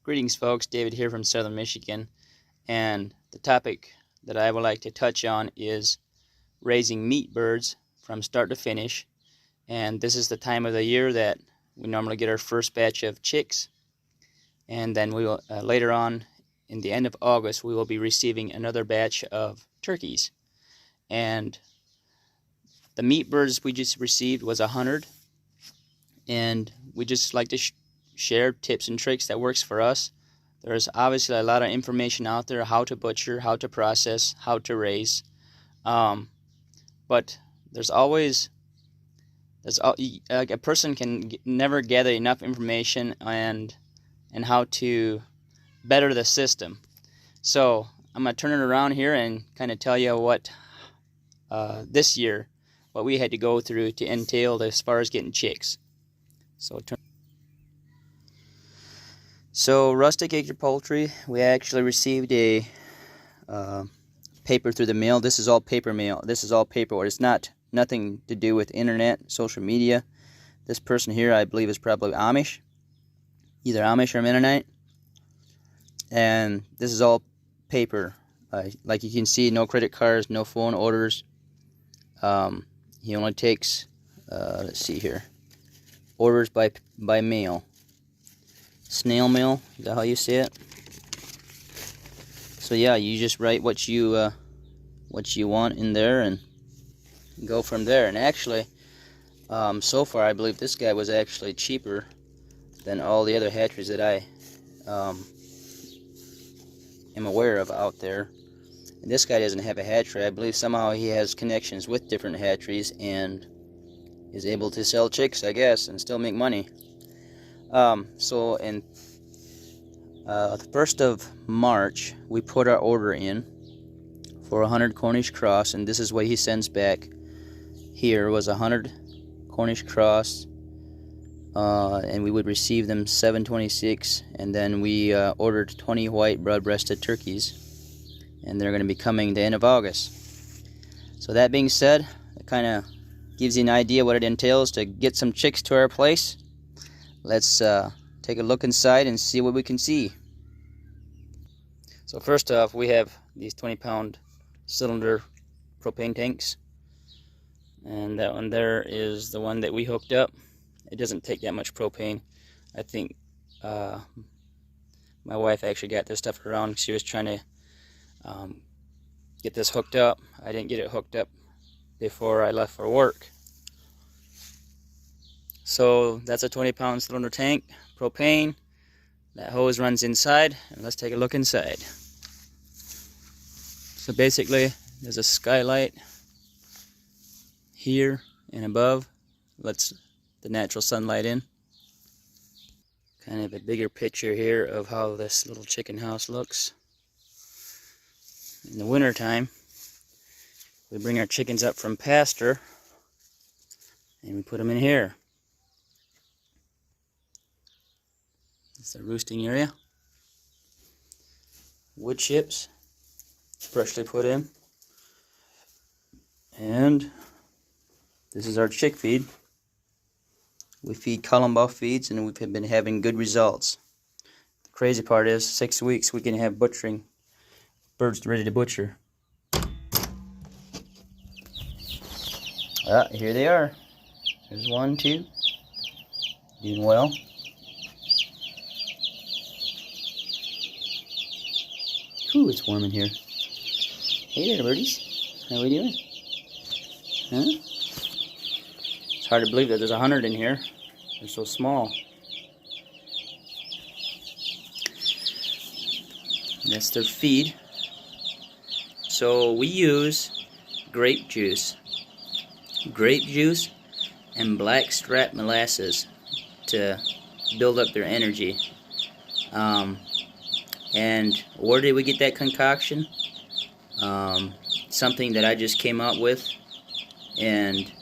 Greetings folks, David here from Southern Michigan, and the topic that I would like to touch on is raising meat birds from start to finish. And this is the time of the year that we normally get our first batch of chicks, and then we will later on in the end of August we will be receiving another batch of turkeys. And the meat birds we just received was 100, and we just like to share tips and tricks that works for us. There's obviously a lot of information out there, how to butcher, how to process, how to raise, but there's always a person can never gather enough information and how to better the system. So I'm going to turn it around here and kind of tell you what this year what we had to go through to entail as far as getting chicks. So Rustic Acre Poultry, we actually received a paper through the mail. This is all paper mail. This is all paperwork. It's nothing to do with internet, social media. This person here, I believe, is probably Amish, either Amish or Mennonite. And this is all paper. Like you can see, no credit cards, no phone orders. He only takes, let's see here, orders by mail. Snail mail, is that how you say it? So yeah, you just write what you want in there and go from there. And actually, so far I believe this guy was actually cheaper than all the other hatcheries that I am aware of out there. And this guy doesn't have a hatchery. I believe somehow he has connections with different hatcheries and is able to sell chicks, I guess, and still make money. So in the 1st of March, we put our order in for 100 Cornish cross, and this is what he sends back. Here was 100 Cornish cross, and we would receive them 726, and then we ordered 20 white broad-breasted turkeys, and they're going to be coming the end of August. So that being said, it kind of gives you an idea what it entails to get some chicks to our place. Let's take a look inside and see what we can see. So first off, we have these 20-pound cylinder propane tanks, and that one there is the one that we hooked up. It doesn't take that much propane. I think my wife actually got this stuff around. She was trying to get this hooked up. I didn't get it hooked up before I left for work. So that's a 20-pound cylinder tank, propane. That hose runs inside, and let's take a look inside. So basically, there's a skylight here and above. Lets the natural sunlight in. Kind of a bigger picture here of how this little chicken house looks. In the winter time, we bring our chickens up from pasture, and we put them in here. It's the roosting area. Wood chips, freshly put in. And this is our chick feed. We feed column buff feeds, and we've been having good results. The crazy part is 6 weeks we can have butchering birds ready to butcher. Here they are. There's 1, 2. Doing well. Ooh, it's warm in here. Hey there, birdies. How we doing? Huh? It's hard to believe that there's 100 in here. They're so small. That's their feed. So we use grape juice. Grape juice and blackstrap molasses to build up their energy. And where did we get that concoction? Something that I just came up with, and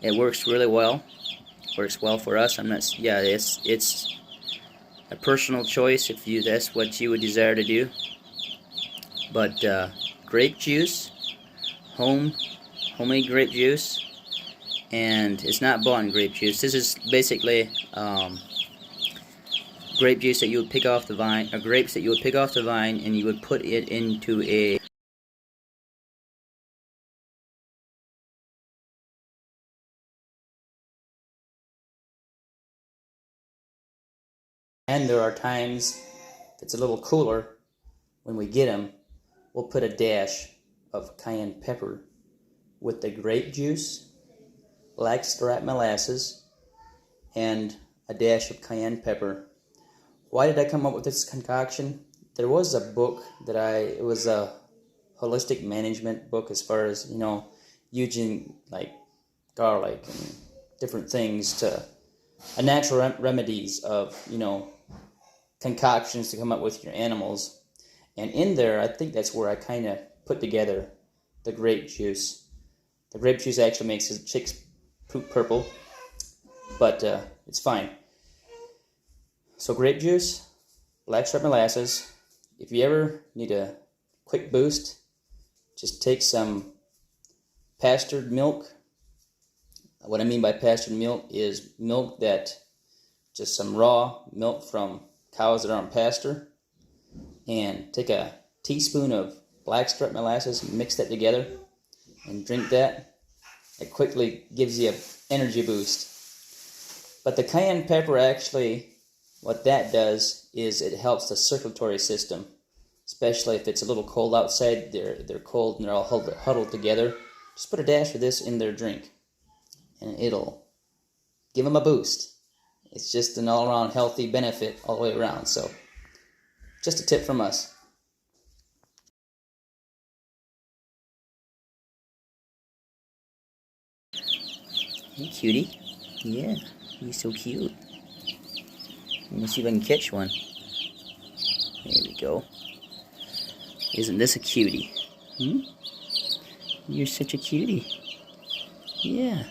it works really well. Works well for us. It's a personal choice if that's what you would desire to do. But grape juice, homemade grape juice, and it's not bought grape juice. This is basically grape juice that you would pick off the vine, or grapes that you would pick off the vine, and you would put it into a and there are times if it's a little cooler when we get them, we'll put a dash of cayenne pepper with the grape juice, blackstrap molasses, and a dash of cayenne pepper. Why did I come up with this concoction? There was a book that it was a holistic management book as far as, using like garlic and different things to a natural remedies of, concoctions to come up with your animals. And in there, I think that's where I kind of put together the grape juice. The grape juice actually makes the chicks poop purple, but it's fine. So grape juice, blackstrap molasses. If you ever need a quick boost, just take some pastured milk. What I mean by pastured milk is milk that, just some raw milk from cows that are on pasture, and take a teaspoon of blackstrap molasses, mix that together, and drink that. It quickly gives you an energy boost. But the cayenne pepper actually, what that does is it helps the circulatory system, especially if it's a little cold outside. They're cold and they're all huddled together. Just put a dash of this in their drink, and it'll give them a boost. It's just an all-around healthy benefit all the way around. So, just a tip from us. Hey, cutie. Yeah, you're so cute. Let me see if I can catch one. There we go. Isn't this a cutie? You're such a cutie. Yeah.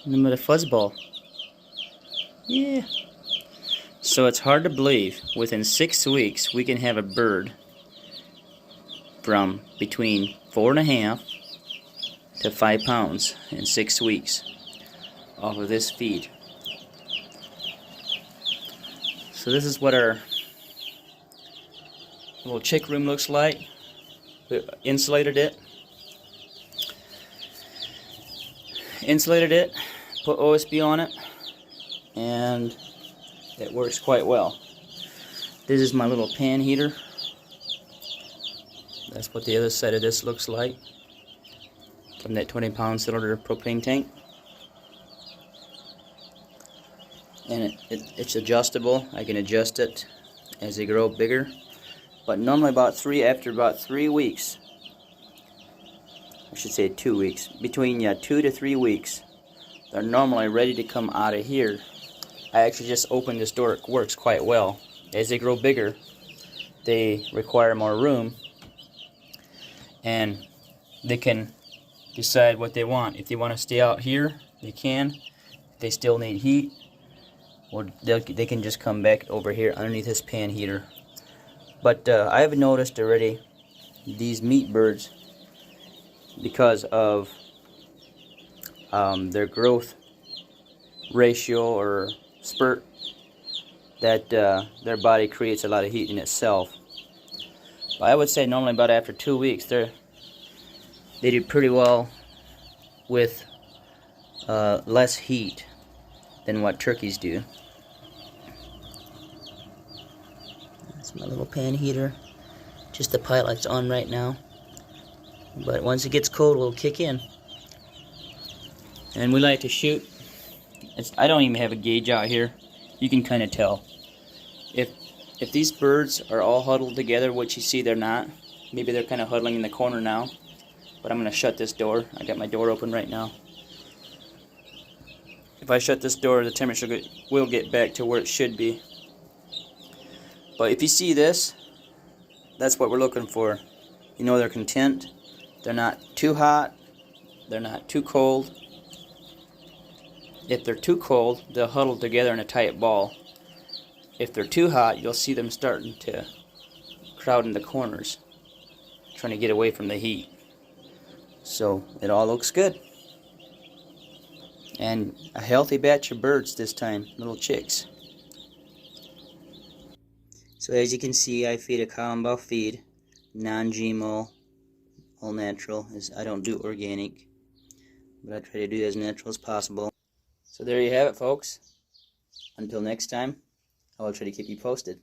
And with a fuzzball. Yeah. So it's hard to believe, within 6 weeks we can have a bird from between 4.5 to 5 pounds in 6 weeks off of this feed. So this is what our little chick room looks like. We insulated it, put OSB on it, and it works quite well. This is my little pan heater. That's what the other side of this looks like from that 20-pound cylinder propane tank. And it's adjustable. I can adjust it as they grow bigger. But normally after about 3 weeks, I should say 2 weeks, between 2 to 3 weeks, they're normally ready to come out of here. I actually just opened this door. It works quite well. As they grow bigger, they require more room, and they can decide what they want. If they want to stay out here, they can. If they still need heat, or they can just come back over here underneath this pan heater. But I've noticed already these meat birds, because of their growth ratio or spurt, that their body creates a lot of heat in itself. But I would say normally about after 2 weeks they do pretty well with less heat than what turkeys do. That's my little pan heater. Just the pilot's on right now, but once it gets cold, it'll kick in. And we like to shoot. I don't even have a gauge out here. You can kind of tell. If these birds are all huddled together, which you see they're not, maybe they're kind of huddling in the corner now, but I'm going to shut this door. I got my door open right now. If I shut this door, the temperature will get back to where it should be. But if you see this, that's what we're looking for. You know, they're content. They're not too hot. They're not too cold. If they're too cold, they'll huddle together in a tight ball. If they're too hot, you'll see them starting to crowd in the corners, trying to get away from the heat. So it all looks good. And a healthy batch of birds this time, little chicks. So as you can see, I feed a cow and buff feed, non-GMO, all natural. I don't do organic, but I try to do it as natural as possible. So there you have it, folks. Until next time, I will try to keep you posted.